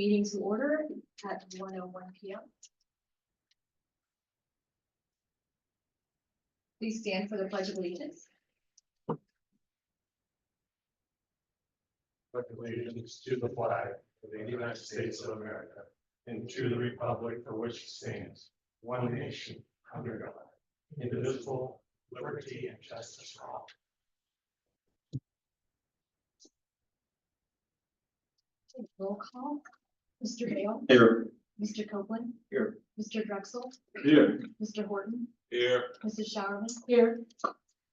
meeting to order at 1:01 p.m. Please stand for the Pledge of Allegiance. Pledge allegiance to the flag of the United States of America and to the republic for which it stands, one nation, under God, indivisible, liberty and justice for all. Roll call. Mr. Hale. Here. Mr. Copeland. Here. Mr. Drexel. Here. Mr. Horton. Here. Mrs. Showerman. Here.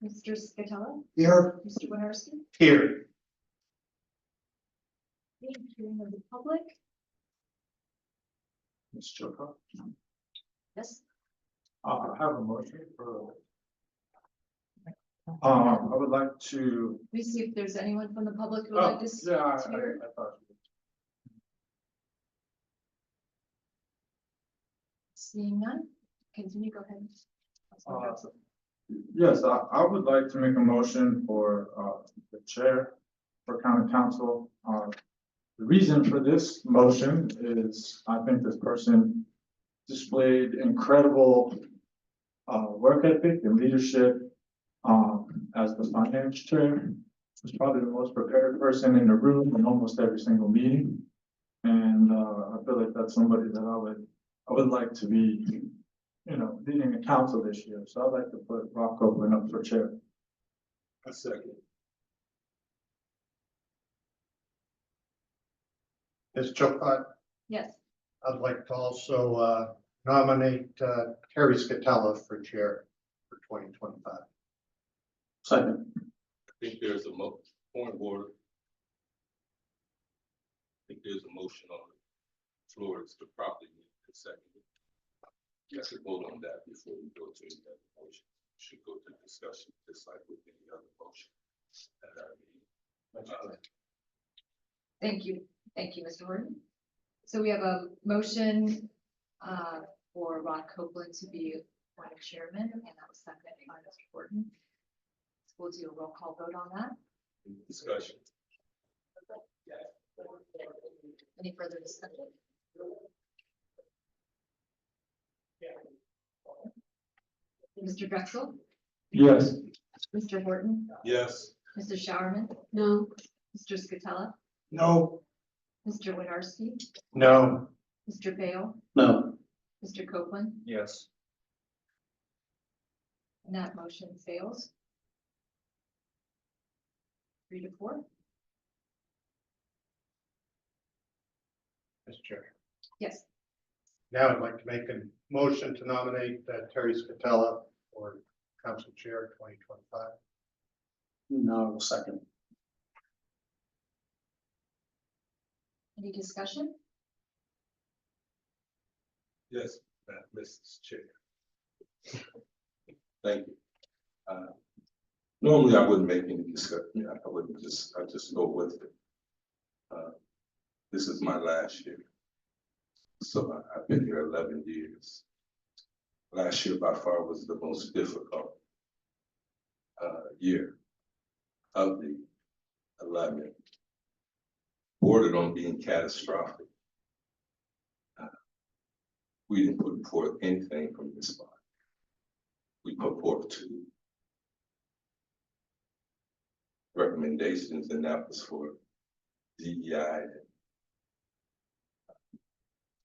Mr. Scatella. Here. Mr. Winarski. Here. Hearing of the public. Ms. Chilcott. Yes. I have a motion for. I would like to. Please see if there's anyone from the public who would like to speak. Yeah, I here. thought. Seeing none, continue, go ahead. Councilman Drexel. Yes, I would like to make a motion for, the chair for county council. The reason for this motion is I think this person displayed incredible, work ethic and leadership, as the finance chair. He's probably the most prepared person in the room in almost every single meeting. And, I feel like that's somebody that I would like to be, leading the council this year. So I'd like to put Rock Copeland up for chair. A second. Ms. Chilcott, Yes, I'd like to also nominate Terry Scatella for chair for 2025. Second. I think there's a point of order. I think there's a motion on the floor. It's to properly second. You have to vote on that before we go to any other motion. Should go to discussion, just like with any other motion. thank you, Mr. Horton. So we have a motion for Ron Copeland to be appointed chairman, and that was seconded by Mr. Horton. So we'll do a roll call vote on that. Discussion. Any further discussion? Mr. Drexel, Yes. Mr. Horton, Yes. Mrs. Showerman? No. Mr. Scatella, No. Mr. Winarski, No. Mr. Bale, No. Mr. Copeland, Yes. and that motion fails. 3-4. Mr. Chair. Yes, Now I'd like to make a motion to nominate Terry Scatella for council chair 2025. No, second. any discussion? Yes, Mrs. Chair. Thank you. Normally I wouldn't make any discussion. I wouldn't I just go with it. This is my last year. So I've been here 11 years. Last year by far was the most difficult year of the 11. Bordered on being catastrophic. We didn't put forth anything from this body. We put forth 2 recommendations, and that was for DEI and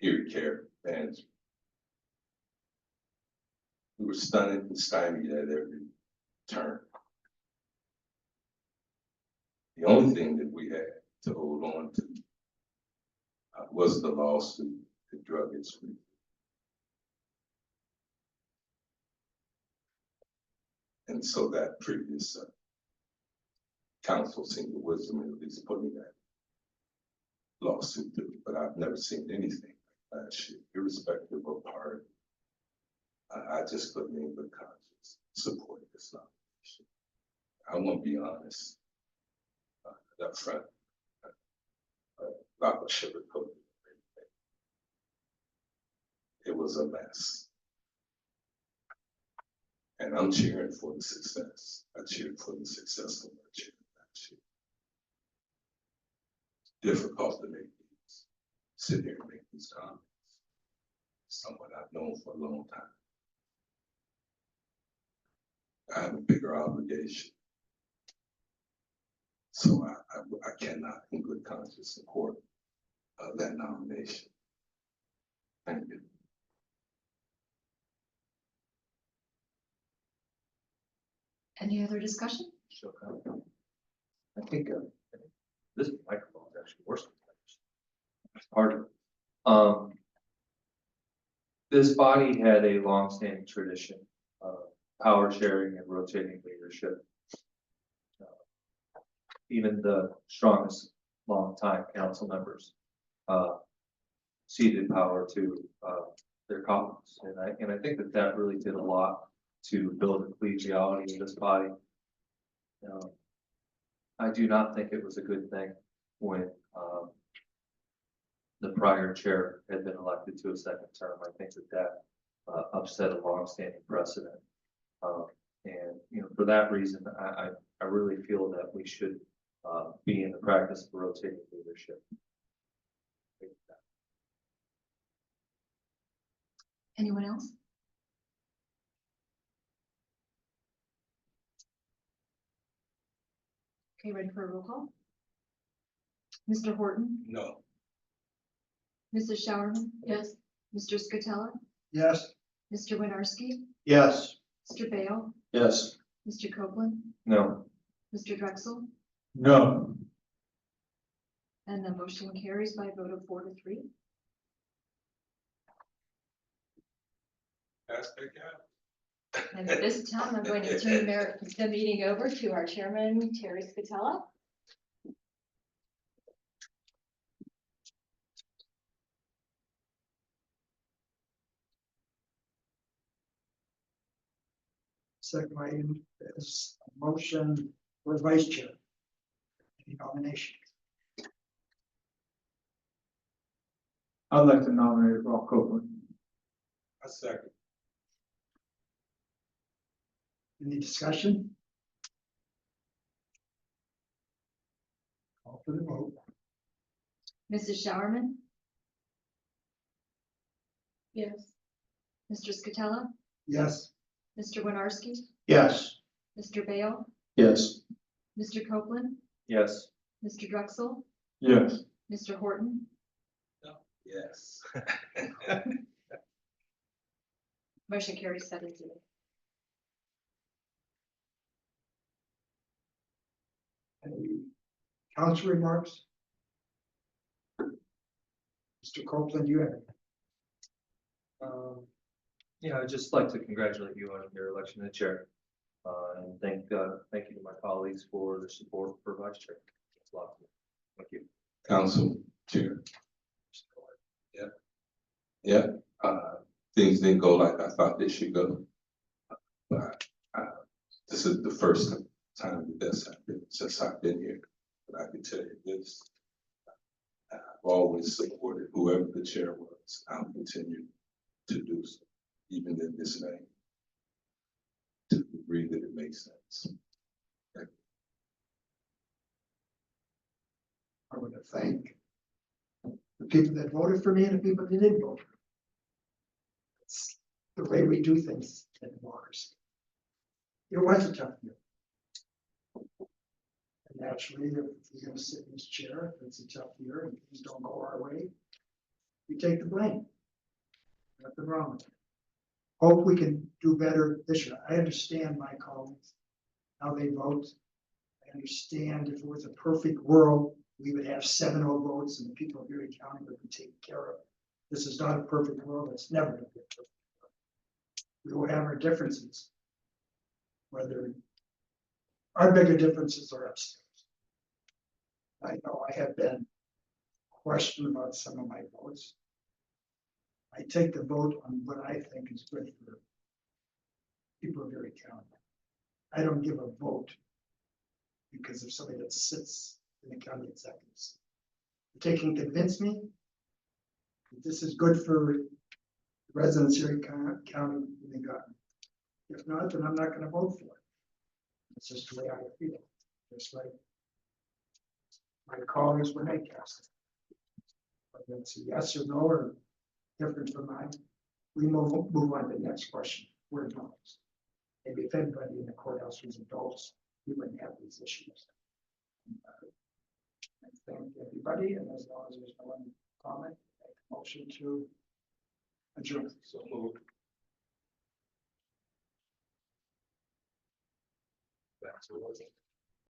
ear care management. We were stunned and stymied at every turn. The only thing that we had to hold on to was the lawsuit, the drug its free. And so that previous council seen the wisdom in at least putting that lawsuit through, but I've never seen anything like that shit, irrespective of party. I just couldn't in good conscience support this nomination. I want to be honest. That front, not a sugarcoat. It was a mess. And I'm cheering for the success. I cheered for the success of my chair. Difficult to make these sit here and make these comments. Someone I've known for a long time. I have a bigger obligation. So I cannot in good conscience support that nomination. Thank you. Any other discussion? So, I think this microphone is actually worse than others. That's part of it. This body had a longstanding tradition of power sharing and rotating leadership. Even the strongest longtime council members ceded power to their colleagues, and I think that really did a lot to build a collegiality in this body. I do not think it was a good thing when the prior chair had been elected to a second term. I think that upset a longstanding precedent. And, for that reason, I really feel that we should be in the practice of rotating leadership. Anyone else? Okay, ready for a roll call? Mr. Horton, No. Mrs. Showerman? Yes. Mr. Scatella, Yes. Mr. Winarski, Yes. Mr. Bale, Yes. Mr. Copeland, No. Mr. Drexel, No. and the motion carries by a vote of 4-3. Aspect out. And at this time, I'm going to turn the meeting over to our chairman, Terry Scatella. Second item is a motion for vice chair. Any nomination? I'd like to nominate Rob Copeland. A second. Any discussion? Call for the vote. Mrs. Showerman? Yes. Mr. Scatella, Yes. Mr. Winarski, Yes. Mr. Bale, Yes. Mr. Copeland, Yes. Mr. Drexel, Yes. Mr. Horton, Yes. motion carries 7-0. Any council remarks? Mr. Copeland, you have it. I'd just like to congratulate you on your election as chair. And thank you to my colleagues for the support for vice chair. It's a lot. Thank you. Council Chair. Yeah, things didn't go like I thought they should go. But this is the first time that's happened since I've been here. But I can tell you this. I've always supported whoever the chair was. I'll continue to do so, even in this vein, to the degree that it makes sense. I want to thank the people that voted for me and the people that didn't vote for me. It's the way we do things in Mars. It was a tough year. And naturally, if you're going to sit in this chair, if it's a tough year and things don't go our way, we take the blame. Nothing wrong with it. Hope we can do better this year. I understand my colleagues, how they vote. I understand if it was a perfect world, we would have 7-0 votes and the people of Erie County would be taken care of. This is not a perfect world. It's never going to be a perfect world. We will have our differences. Whether our bigger differences are upstairs. I know I have been questioned about some of my votes. I take the vote on what I think is good for people of Erie County. I don't give a vote because of somebody that sits in the county executives. If they can convince me that this is good for residents of Erie County, they got me. If not, then I'm not going to vote for it. It's just the way I feel. Just like my colleagues when they cast it. Whether it's a yes or no or different from mine, we move on to the next question. Where it goes. Maybe if anybody in the courthouse was adults, we wouldn't have these issues. I thank everybody, and as long as there's no one comment, make a motion to adjourn. So moved. That's what it was.